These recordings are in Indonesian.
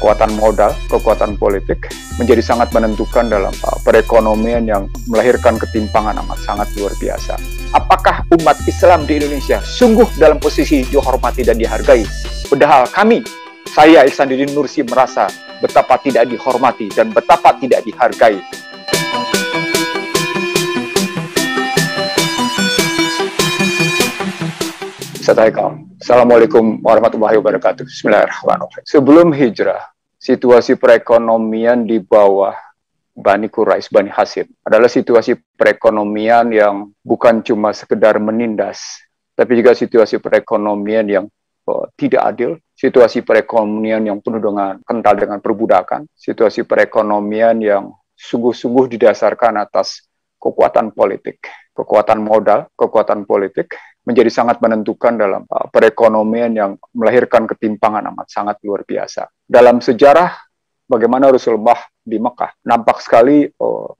kekuatan modal, kekuatan politik menjadi sangat menentukan dalam perekonomian yang melahirkan ketimpangan amat sangat luar biasa. Apakah umat Islam di Indonesia sungguh dalam posisi dihormati dan dihargai? Padahal saya Ihsanuddin Nursi merasa betapa tidak dihormati dan betapa tidak dihargai. Assalamualaikum warahmatullahi wabarakatuh. Bismillahirrahmanirrahim. Sebelum hijrah, situasi perekonomian di bawah Bani Quraisy, Bani Hashim adalah situasi perekonomian yang bukan cuma sekedar menindas, tapi juga situasi perekonomian yang tidak adil, situasi perekonomian yang penuh dengan kental dengan perbudakan, situasi perekonomian yang sungguh-sungguh didasarkan atas kekuatan politik, kekuatan modal, kekuatan politik menjadi sangat menentukan dalam perekonomian yang melahirkan ketimpangan amat sangat luar biasa. Dalam sejarah bagaimana Rasulullah di Mekah, nampak sekali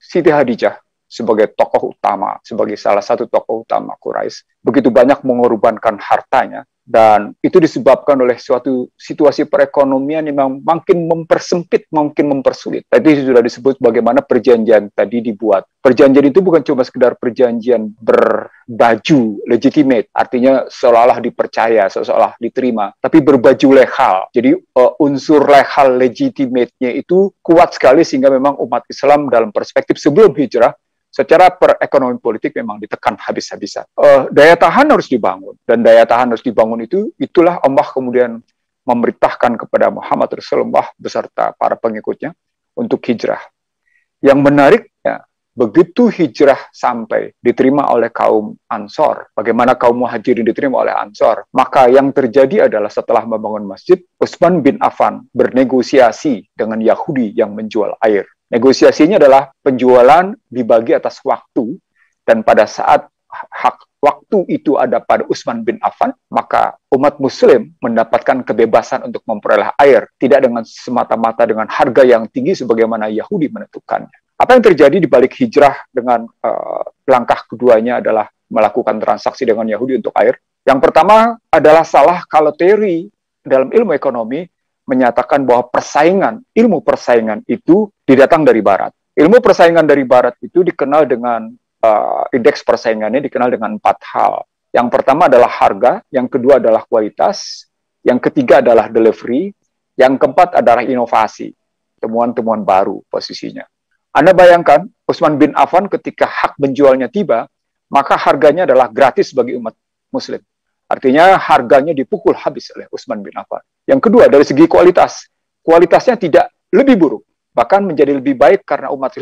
Siti Khadijah sebagai tokoh utama, sebagai salah satu tokoh utama Quraisy, begitu banyak mengorbankan hartanya, dan itu disebabkan oleh suatu situasi perekonomian yang makin mempersempit, makin mempersulit. Tadi sudah disebut bagaimana perjanjian tadi dibuat. Perjanjian itu bukan cuma sekedar perjanjian berbaju legitimate, artinya seolah-olah dipercaya, seolah-olah diterima, tapi berbaju legal. Jadi unsur legal legitimate-nya itu kuat sekali sehingga memang umat Islam dalam perspektif sebelum hijrah secara perekonomian politik memang ditekan habis-habisan. Daya tahan harus dibangun, dan daya tahan harus dibangun itulah Allah kemudian memerintahkan kepada Muhammad Rasulullah beserta para pengikutnya untuk hijrah. Yang menariknya, begitu hijrah sampai diterima oleh kaum Ansor, bagaimana kaum Muhajirin diterima oleh Ansor, maka yang terjadi adalah setelah membangun masjid, Utsman bin Affan bernegosiasi dengan Yahudi yang menjual air. Negosiasinya adalah penjualan dibagi atas waktu, dan pada saat hak waktu itu ada pada Utsman bin Affan, maka umat muslim mendapatkan kebebasan untuk memperoleh air, tidak dengan semata-mata dengan harga yang tinggi sebagaimana Yahudi menentukannya. Apa yang terjadi di balik hijrah dengan langkah keduanya adalah melakukan transaksi dengan Yahudi untuk air. Yang pertama adalah salah kalau teori dalam ilmu ekonomi menyatakan bahwa ilmu persaingan itu didatang dari Barat. Ilmu persaingan dari Barat itu dikenal dengan indeks persaingannya dikenal dengan 4 hal. Yang pertama adalah harga, yang kedua adalah kualitas, yang ketiga adalah delivery, yang keempat adalah inovasi, temuan-temuan baru posisinya. Anda bayangkan, Utsman bin Affan ketika hak menjualnya tiba, maka harganya adalah gratis bagi umat muslim. Artinya harganya dipukul habis oleh Utsman bin Affan. Yang kedua, dari segi kualitasnya tidak lebih buruk, bahkan menjadi lebih baik karena umat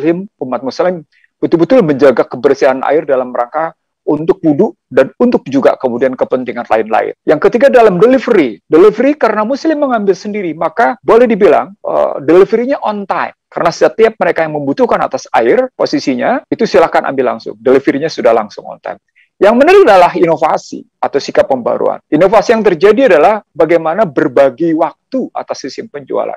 muslim betul-betul menjaga kebersihan air dalam rangka untuk wudhu dan untuk juga kemudian kepentingan lain-lain. Yang ketiga dalam delivery karena muslim mengambil sendiri, maka boleh dibilang delivery-nya on time. Karena setiap mereka yang membutuhkan atas air, posisinya itu silakan ambil langsung. Delivery-nya sudah langsung on time. Yang menarik adalah inovasi atau sikap pembaruan. Inovasi yang terjadi adalah bagaimana berbagi waktu atas sistem penjualan.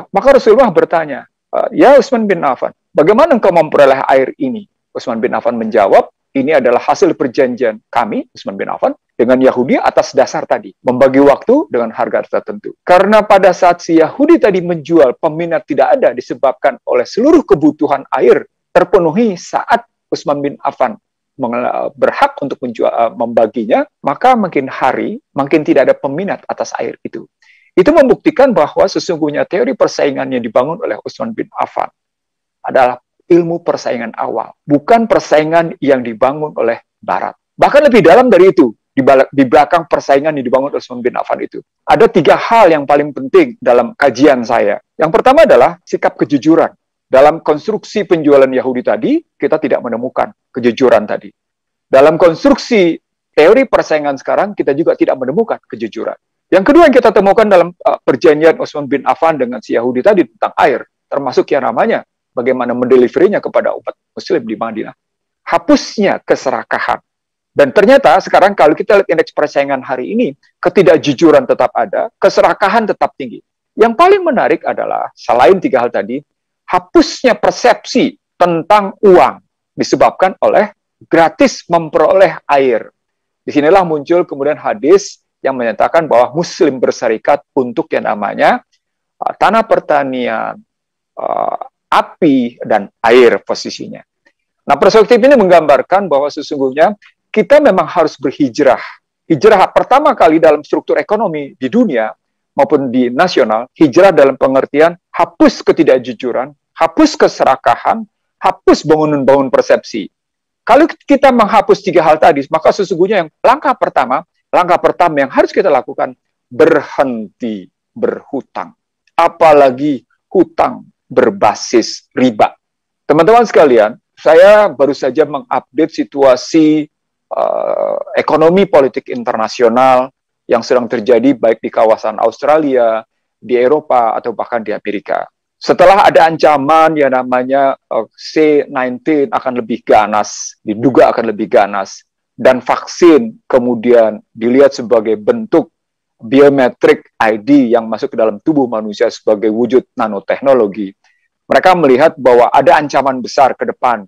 Maka Rasulullah bertanya, ya Utsman bin Affan, bagaimana engkau memperoleh air ini? Utsman bin Affan menjawab, ini adalah hasil perjanjian kami, Utsman bin Affan, dengan Yahudi atas dasar tadi, membagi waktu dengan harga tertentu. Karena pada saat si Yahudi tadi menjual, peminat tidak ada disebabkan oleh seluruh kebutuhan air terpenuhi saat Utsman bin Affan berhak untuk membaginya, maka makin tidak ada peminat atas air itu. Itu membuktikan bahwa sesungguhnya teori persaingan yang dibangun oleh Utsman bin Affan adalah ilmu persaingan awal, bukan persaingan yang dibangun oleh Barat. Bahkan lebih dalam dari itu, di belakang persaingan yang dibangun oleh Utsman bin Affan itu, ada 3 hal yang paling penting dalam kajian saya. Yang pertama adalah sikap kejujuran. Dalam konstruksi penjualan Yahudi tadi, kita tidak menemukan kejujuran tadi. Dalam konstruksi teori persaingan sekarang, kita juga tidak menemukan kejujuran. Yang kedua yang kita temukan dalam perjanjian Utsman bin Affan dengan si Yahudi tadi tentang air, termasuk yang namanya bagaimana mendeliverinya kepada umat muslim di Madinah. Hapusnya keserakahan. Dan ternyata sekarang kalau kita lihat indeks persaingan hari ini, ketidakjujuran tetap ada, keserakahan tetap tinggi. Yang paling menarik adalah, selain 3 hal tadi, hapusnya persepsi tentang uang disebabkan oleh gratis memperoleh air. Disinilah muncul kemudian hadis yang menyatakan bahwa muslim berserikat untuk yang namanya tanah pertanian, api, dan air posisinya. Nah, perspektif ini menggambarkan bahwa sesungguhnya kita memang harus berhijrah. Hijrah pertama kali dalam struktur ekonomi di dunia maupun di nasional, hijrah dalam pengertian hapus ketidakjujuran, hapus keserakahan, hapus bangun-bangun persepsi. Kalau kita menghapus tiga hal tadi, maka sesungguhnya yang langkah pertama yang harus kita lakukan, berhenti berhutang. Apalagi hutang berbasis riba. Teman-teman sekalian, saya baru saja mengupdate situasi ekonomi politik internasional yang sedang terjadi baik di kawasan Australia, di Eropa, atau bahkan di Amerika. Setelah ada ancaman yang namanya C-19 akan lebih ganas, diduga akan lebih ganas, dan vaksin kemudian dilihat sebagai bentuk biometrik ID yang masuk ke dalam tubuh manusia sebagai wujud nanoteknologi, mereka melihat bahwa ada ancaman besar ke depan,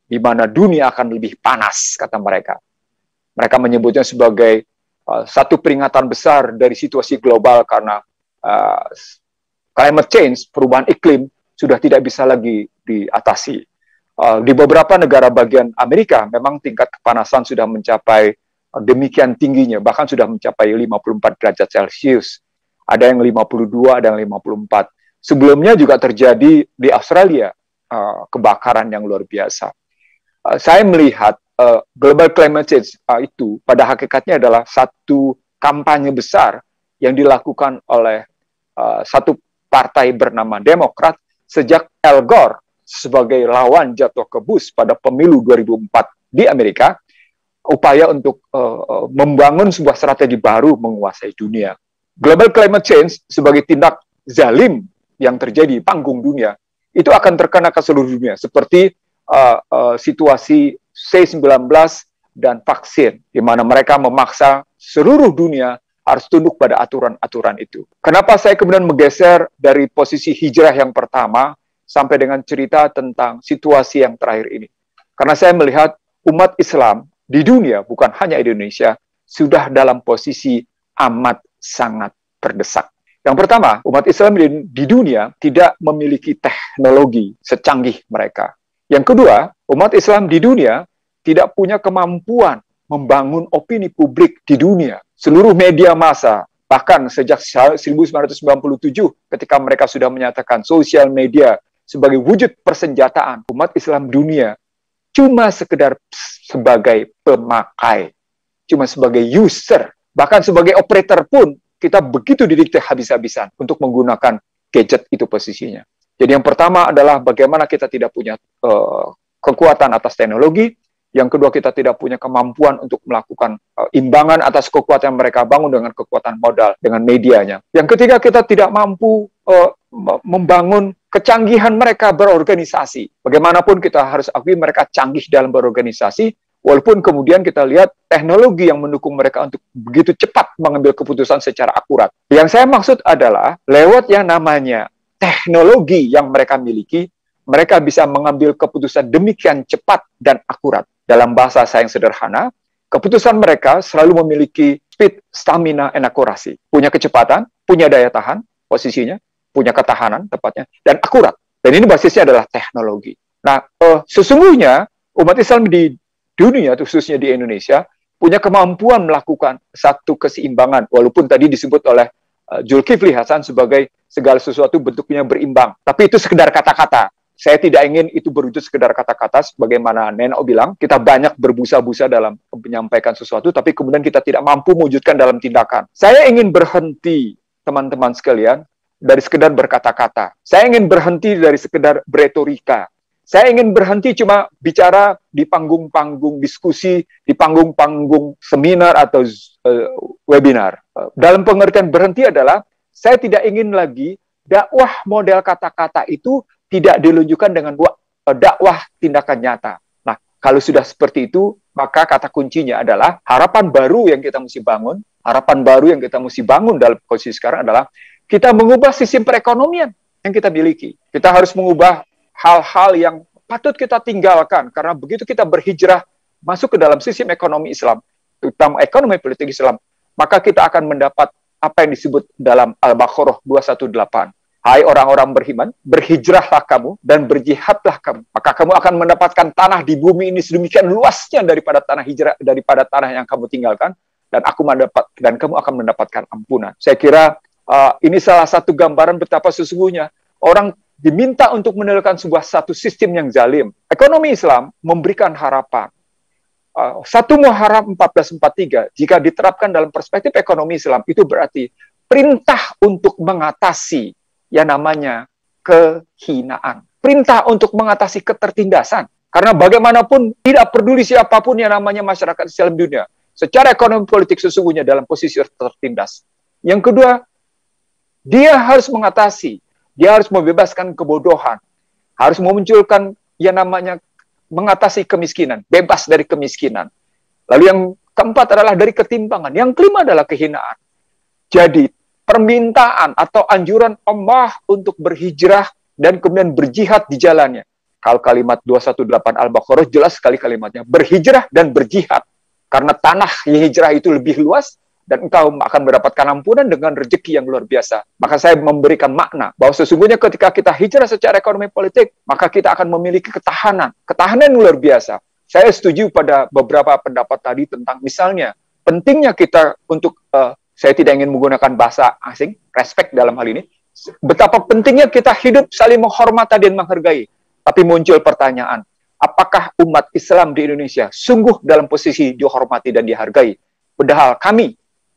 di mana dunia akan lebih panas, kata mereka. Mereka menyebutnya sebagai satu peringatan besar dari situasi global karena climate change, perubahan iklim, sudah tidak bisa lagi diatasi. Di beberapa negara bagian Amerika, memang tingkat kepanasan sudah mencapai demikian tingginya, bahkan sudah mencapai 54 derajat Celcius. Ada yang 52, ada yang 54. Sebelumnya juga terjadi di Australia, kebakaran yang luar biasa. Saya melihat global climate change itu pada hakikatnya adalah satu kampanye besar yang dilakukan oleh satu partai bernama Demokrat sejak Al Gore sebagai lawan jatuh ke Bush pada pemilu 2004 di Amerika, upaya untuk membangun sebuah strategi baru menguasai dunia. Global climate change sebagai tindak zalim yang terjadi di panggung dunia, itu akan terkena ke seluruh dunia, seperti situasi C-19 dan vaksin, di mana mereka memaksa seluruh dunia harus tunduk pada aturan-aturan itu. Kenapa saya kemudian menggeser dari posisi hijrah yang pertama sampai dengan cerita tentang situasi yang terakhir ini? Karena saya melihat umat Islam di dunia, bukan hanya di Indonesia, sudah dalam posisi amat sangat terdesak. Yang pertama, umat Islam di dunia tidak memiliki teknologi secanggih mereka. Yang kedua, umat Islam di dunia tidak punya kemampuan membangun opini publik di dunia. Seluruh media massa, bahkan sejak 1997 ketika mereka sudah menyatakan sosial media sebagai wujud persenjataan, umat Islam dunia cuma sekedar sebagai pemakai, cuma sebagai user, bahkan sebagai operator pun kita begitu didikte habis-habisan untuk menggunakan gadget itu posisinya. Jadi yang pertama adalah bagaimana kita tidak punya kekuatan atas teknologi. Yang kedua, kita tidak punya kemampuan untuk melakukan imbangan atas kekuatan yang mereka bangun dengan kekuatan modal, dengan medianya. Yang ketiga, kita tidak mampu membangun kecanggihan mereka berorganisasi. Bagaimanapun kita harus akui mereka canggih dalam berorganisasi, walaupun kemudian kita lihat teknologi yang mendukung mereka untuk begitu cepat mengambil keputusan secara akurat. Yang saya maksud adalah, lewat yang namanya teknologi yang mereka miliki, mereka bisa mengambil keputusan demikian cepat dan akurat. Dalam bahasa saya yang sederhana, keputusan mereka selalu memiliki speed, stamina, and akurasi. Punya kecepatan, punya daya tahan, posisinya, punya ketahanan, tepatnya, dan akurat. Dan ini basisnya adalah teknologi. Nah, sesungguhnya umat Islam di dunia, khususnya di Indonesia, punya kemampuan melakukan satu keseimbangan, walaupun tadi disebut oleh Zulkifli Hasan sebagai segala sesuatu bentuknya berimbang. Tapi itu sekedar kata-kata. Saya tidak ingin itu berwujud sekedar kata-kata, sebagaimana Neno bilang, kita banyak berbusa-busa dalam menyampaikan sesuatu, tapi kemudian kita tidak mampu mewujudkan dalam tindakan. Saya ingin berhenti, teman-teman sekalian, dari sekedar berkata-kata. Saya ingin berhenti dari sekedar beretorika. Saya ingin berhenti cuma bicara di panggung-panggung diskusi, di panggung-panggung seminar atau webinar. Dalam pengertian berhenti adalah, saya tidak ingin lagi dakwah model kata-kata itu tidak diluncurkan dengan dakwah tindakan nyata. Nah, kalau sudah seperti itu, maka kata kuncinya adalah harapan baru yang kita mesti bangun. Harapan baru yang kita mesti bangun dalam posisi sekarang adalah kita mengubah sistem perekonomian yang kita miliki. Kita harus mengubah hal-hal yang patut kita tinggalkan, karena begitu kita berhijrah masuk ke dalam sistem ekonomi Islam, terutama ekonomi politik Islam, maka kita akan mendapat apa yang disebut dalam Al-Baqarah 218. Hai orang-orang beriman, berhijrahlah kamu dan berjihadlah kamu. Maka kamu akan mendapatkan tanah di bumi ini sedemikian luasnya daripada tanah hijrah, daripada tanah yang kamu tinggalkan, dan kamu akan mendapatkan ampunan. Saya kira ini salah satu gambaran betapa sesungguhnya orang diminta untuk meninggalkan satu sistem yang zalim. Ekonomi Islam memberikan harapan. 1 Muharram 1443, jika diterapkan dalam perspektif ekonomi Islam, itu berarti perintah untuk mengatasi yang namanya kehinaan. Perintah untuk mengatasi ketertindasan. Karena bagaimanapun tidak peduli siapapun yang namanya masyarakat Islam dunia. Secara ekonomi politik sesungguhnya dalam posisi tertindas. Yang kedua, dia harus mengatasi, dia harus membebaskan kebodohan. Harus memunculkan yang namanya mengatasi kemiskinan, bebas dari kemiskinan. Lalu yang keempat adalah dari ketimpangan. Yang kelima adalah kehinaan. Jadi, permintaan atau anjuran Allah untuk berhijrah dan kemudian berjihad di jalannya. Kalau kalimat 218 Al-Baqarah jelas sekali kalimatnya, berhijrah dan berjihad. Karena tanah hijrah itu lebih luas, dan engkau akan mendapatkan ampunan dengan rezeki yang luar biasa. Maka saya memberikan makna bahwa sesungguhnya ketika kita hijrah secara ekonomi politik, maka kita akan memiliki ketahanan. Ketahanan yang luar biasa. Saya setuju pada beberapa pendapat tadi tentang misalnya pentingnya kita untuk saya tidak ingin menggunakan bahasa asing, respect dalam hal ini. Betapa pentingnya kita hidup saling menghormati dan menghargai. Tapi muncul pertanyaan, apakah umat Islam di Indonesia sungguh dalam posisi dihormati dan dihargai? Padahal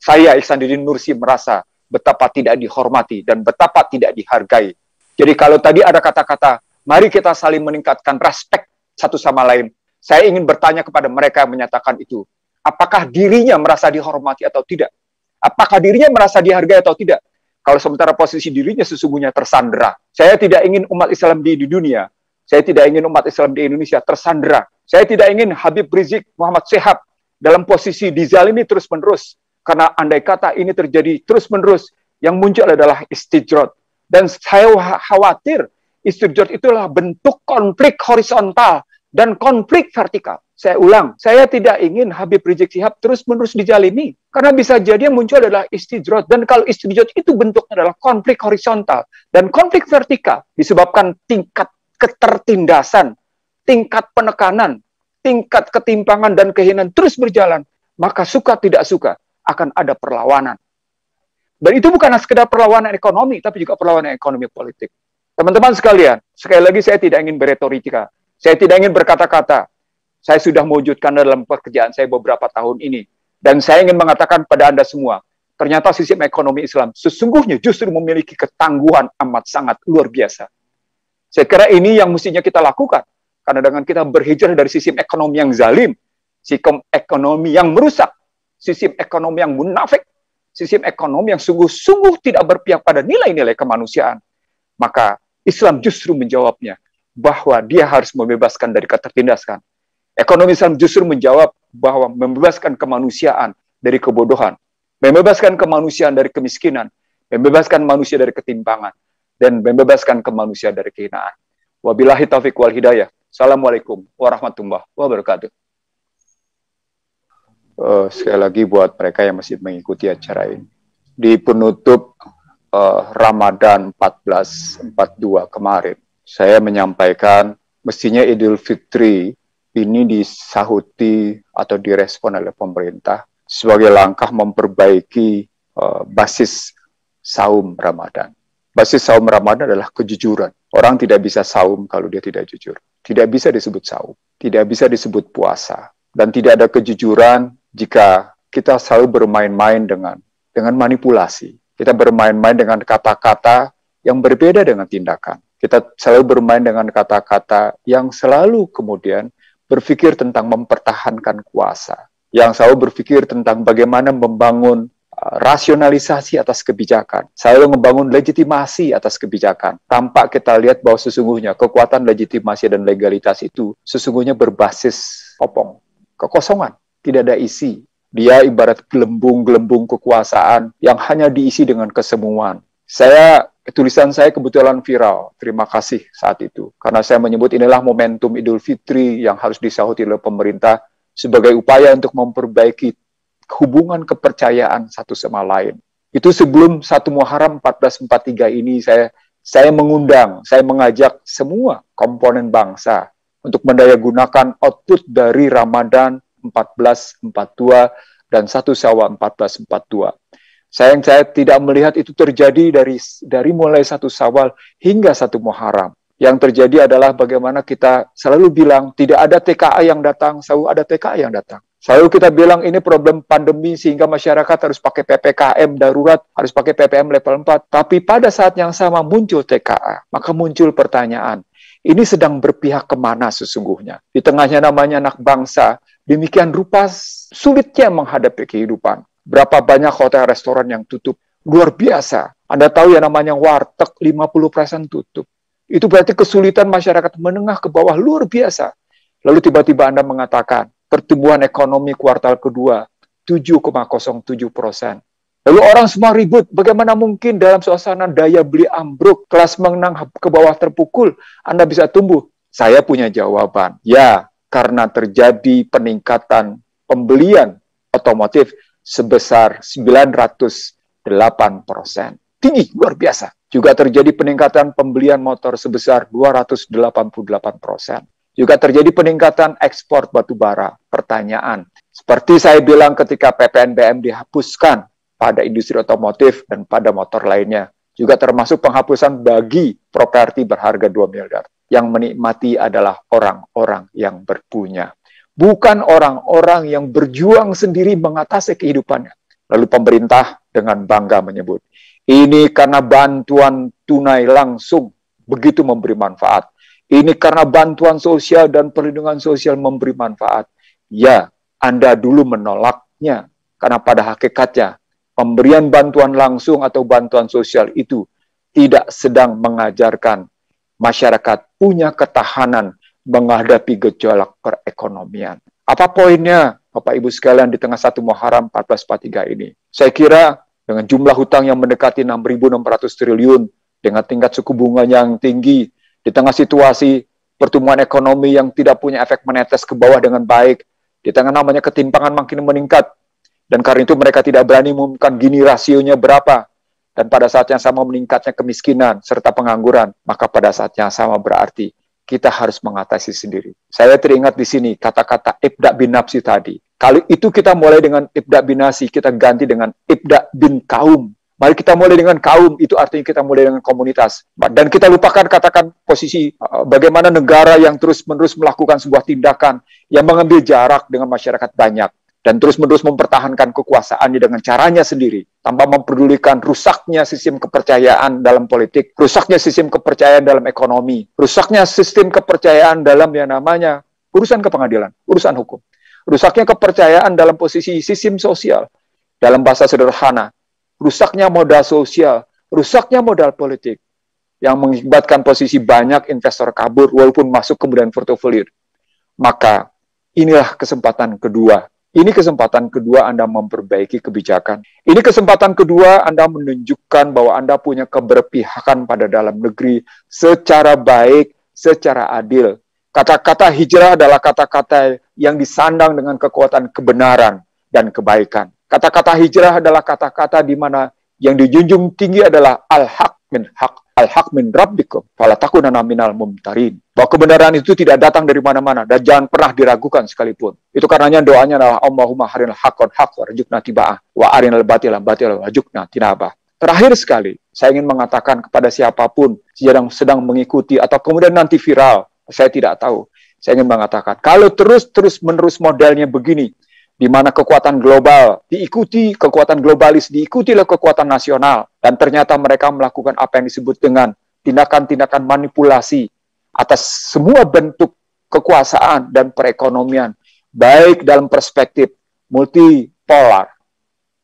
saya Ihsanuddin Nursi merasa betapa tidak dihormati dan betapa tidak dihargai. Jadi kalau tadi ada kata-kata, mari kita saling meningkatkan respect satu sama lain. Saya ingin bertanya kepada mereka yang menyatakan itu. Apakah dirinya merasa dihormati atau tidak? Apakah dirinya merasa dihargai atau tidak? Kalau sementara posisi dirinya sesungguhnya tersandera. Saya tidak ingin umat Islam di dunia. Saya tidak ingin umat Islam di Indonesia tersandera. Saya tidak ingin Habib Rizik Muhammad Syihab dalam posisi dizalimi terus-menerus. Karena andai kata ini terjadi terus-menerus, yang muncul adalah istijrot. Dan saya khawatir istijrot itulah bentuk konflik horizontal dan konflik vertikal. Saya ulang, saya tidak ingin Habib Rizik Syihab terus-menerus dizalimi. Karena bisa jadi yang muncul adalah istijrot. Dan kalau istijrot itu bentuknya adalah konflik horizontal. Dan konflik vertikal disebabkan tingkat ketertindasan, tingkat penekanan, tingkat ketimpangan dan kehinaan terus berjalan. Maka suka tidak suka akan ada perlawanan. Dan itu bukan sekedar perlawanan ekonomi, tapi juga perlawanan ekonomi politik. Teman-teman sekalian, sekali lagi saya tidak ingin berretorika. Saya tidak ingin berkata-kata. Saya sudah mewujudkan dalam pekerjaan saya beberapa tahun ini. Dan saya ingin mengatakan pada Anda semua, ternyata sistem ekonomi Islam sesungguhnya justru memiliki ketangguhan amat sangat luar biasa. Saya kira ini yang mestinya kita lakukan. Karena dengan kita berhijrah dari sistem ekonomi yang zalim, sistem ekonomi yang merusak, sistem ekonomi yang munafik, sistem ekonomi yang sungguh-sungguh tidak berpihak pada nilai-nilai kemanusiaan, maka Islam justru menjawabnya bahwa dia harus membebaskan dari ketertindasan. Ekonomi Islam justru menjawab bahwa membebaskan kemanusiaan dari kebodohan, membebaskan kemanusiaan dari kemiskinan, membebaskan manusia dari ketimpangan, dan membebaskan kemanusiaan dari kehinaan. Wabillahi taufiq wal hidayah. Assalamualaikum warahmatullahi wabarakatuh. Sekali lagi buat mereka yang masih mengikuti acara ini. Di penutup Ramadan 1442 kemarin, saya menyampaikan mestinya Idul Fitri ini disahuti atau direspon oleh pemerintah sebagai langkah memperbaiki basis saum Ramadan. Basis saum Ramadan adalah kejujuran. Orang tidak bisa saum kalau dia tidak jujur. Tidak bisa disebut saum, tidak bisa disebut puasa. Dan tidak ada kejujuran jika kita selalu bermain-main dengan manipulasi. Kita bermain-main dengan kata-kata yang berbeda dengan tindakan. Kita selalu bermain dengan kata-kata yang selalu kemudian berpikir tentang mempertahankan kuasa. Yang selalu berpikir tentang bagaimana membangun rasionalisasi atas kebijakan. Selalu membangun legitimasi atas kebijakan. Tanpa kita lihat bahwa sesungguhnya kekuatan legitimasi dan legalitas itu sesungguhnya berbasis opong. Kekosongan. Tidak ada isi. Dia ibarat gelembung-gelembung kekuasaan yang hanya diisi dengan kesemuan. Tulisan saya kebetulan viral. Terima kasih saat itu. Karena saya menyebut inilah momentum Idul Fitri yang harus disahuti oleh pemerintah sebagai upaya untuk memperbaiki hubungan kepercayaan satu sama lain. Itu sebelum 1 Muharram 1443 ini saya saya mengundang, saya mengajak semua komponen bangsa untuk mendayagunakan output dari Ramadan 1442 dan 1 Syawal 1442. Sayang saya tidak melihat itu terjadi dari mulai 1 Syawal hingga 1 Muharram. Yang terjadi adalah bagaimana kita selalu bilang tidak ada TKA yang datang, selalu ada TKA yang datang. Selalu kita bilang ini problem pandemi sehingga masyarakat harus pakai PPKM darurat, harus pakai PPM level 4. Tapi pada saat yang sama muncul TKA, maka muncul pertanyaan, ini sedang berpihak kemana sesungguhnya? Di tengahnya namanya anak bangsa, demikian rupa sulitnya menghadapi kehidupan. Berapa banyak hotel restoran yang tutup? Luar biasa. Anda tahu yang namanya warteg 50% tutup. Itu berarti kesulitan masyarakat menengah ke bawah luar biasa. Lalu tiba-tiba Anda mengatakan, pertumbuhan ekonomi kuartal kedua 7,07%. Lalu orang semua ribut, bagaimana mungkin dalam suasana daya beli ambruk, kelas menengah ke bawah terpukul, Anda bisa tumbuh? Saya punya jawaban. Ya, karena terjadi peningkatan pembelian otomotif sebesar 908%. Tinggi, luar biasa. Juga terjadi peningkatan pembelian motor sebesar 288%. Juga terjadi peningkatan ekspor batu bara. Pertanyaan, seperti saya bilang ketika PPNBM dihapuskan pada industri otomotif dan pada motor lainnya, juga termasuk penghapusan bagi properti berharga 2 miliar. Yang menikmati adalah orang-orang yang berpunya. Bukan orang-orang yang berjuang sendiri mengatasi kehidupannya. Lalu pemerintah dengan bangga menyebut, ini karena bantuan tunai langsung begitu memberi manfaat. Ini karena bantuan sosial dan perlindungan sosial memberi manfaat. Ya, Anda dulu menolaknya. Karena pada hakikatnya, pemberian bantuan langsung atau bantuan sosial itu tidak sedang mengajarkan masyarakat punya ketahanan menghadapi gejolak perekonomian. Apa poinnya, Bapak Ibu sekalian, di tengah 1 Muharram 1443 ini? Saya kira dengan jumlah hutang yang mendekati 6.600 triliun, dengan tingkat suku bunga yang tinggi, di tengah situasi pertumbuhan ekonomi yang tidak punya efek menetes ke bawah dengan baik, di tengah namanya ketimpangan makin meningkat, dan karena itu mereka tidak berani mengumumkan gini rasionya berapa, dan pada saat yang sama meningkatnya kemiskinan serta pengangguran, maka pada saat yang sama berarti kita harus mengatasi sendiri. Saya teringat di sini kata-kata ibda bin nafsi tadi. Kali itu kita mulai dengan ibda bin nafsi, kita ganti dengan ibda bin kaum. Mari kita mulai dengan kaum, itu artinya kita mulai dengan komunitas. Dan kita lupakan katakan posisi bagaimana negara yang terus-menerus melakukan sebuah tindakan yang mengambil jarak dengan masyarakat banyak. Dan terus-menerus mempertahankan kekuasaannya dengan caranya sendiri. Tanpa memperdulikan rusaknya sistem kepercayaan dalam politik, rusaknya sistem kepercayaan dalam ekonomi, rusaknya sistem kepercayaan dalam yang namanya urusan kepengadilan, urusan hukum. Rusaknya kepercayaan dalam posisi sistem sosial. Dalam bahasa sederhana, rusaknya modal sosial, rusaknya modal politik, yang mengakibatkan posisi banyak investor kabur walaupun masuk kemudian portofolio. Maka inilah kesempatan kedua. Ini kesempatan kedua Anda memperbaiki kebijakan. Ini kesempatan kedua Anda menunjukkan bahwa Anda punya keberpihakan pada dalam negeri secara baik, secara adil. Kata-kata hijrah adalah kata-kata yang disandang dengan kekuatan kebenaran dan kebaikan. Kata-kata hijrah adalah kata-kata di mana yang dijunjung tinggi adalah al-haq min haq, al-haq min rabbikum, fala takunanna minal mumtarin. Bahwa kebenaran itu tidak datang dari mana-mana dan jangan pernah diragukan sekalipun. Itu karenanya doanya adalah Allahumma harinal haqqan haqq warzuqna tiba'ah wa arinal batila batila warzuqna tinabah. Terakhir sekali, saya ingin mengatakan kepada siapapun yang sedang mengikuti atau kemudian nanti viral, saya tidak tahu. Saya ingin mengatakan, kalau terus-menerus modelnya begini, di mana kekuatan global diikuti, kekuatan globalis diikuti oleh kekuatan nasional, dan ternyata mereka melakukan apa yang disebut dengan tindakan-tindakan manipulasi atas semua bentuk kekuasaan dan perekonomian, baik dalam perspektif multipolar,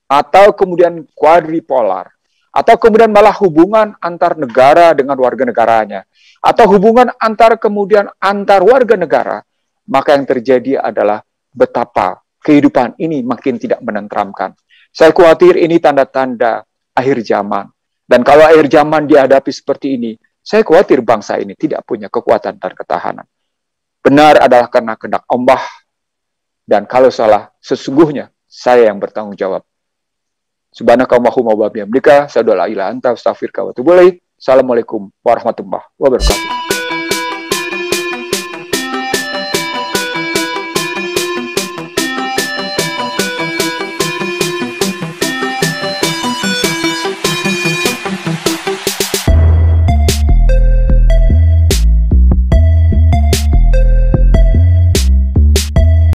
atau kemudian quadripolar, atau kemudian malah hubungan antar negara dengan warga negaranya, atau hubungan antar warga negara, maka yang terjadi adalah betapa kehidupan ini makin tidak menenteramkan. Saya khawatir ini tanda-tanda akhir zaman. Dan kalau akhir zaman dihadapi seperti ini, saya khawatir bangsa ini tidak punya kekuatan dan ketahanan. Benar adalah karena kehendak Allah. Dan kalau salah, sesungguhnya saya yang bertanggung jawab. Subhanakallahumma wa bihamdika, asyhadu an la ilaha illa anta, astaghfiruka wa atubu ilaik. Assalamualaikum warahmatullahi wabarakatuh.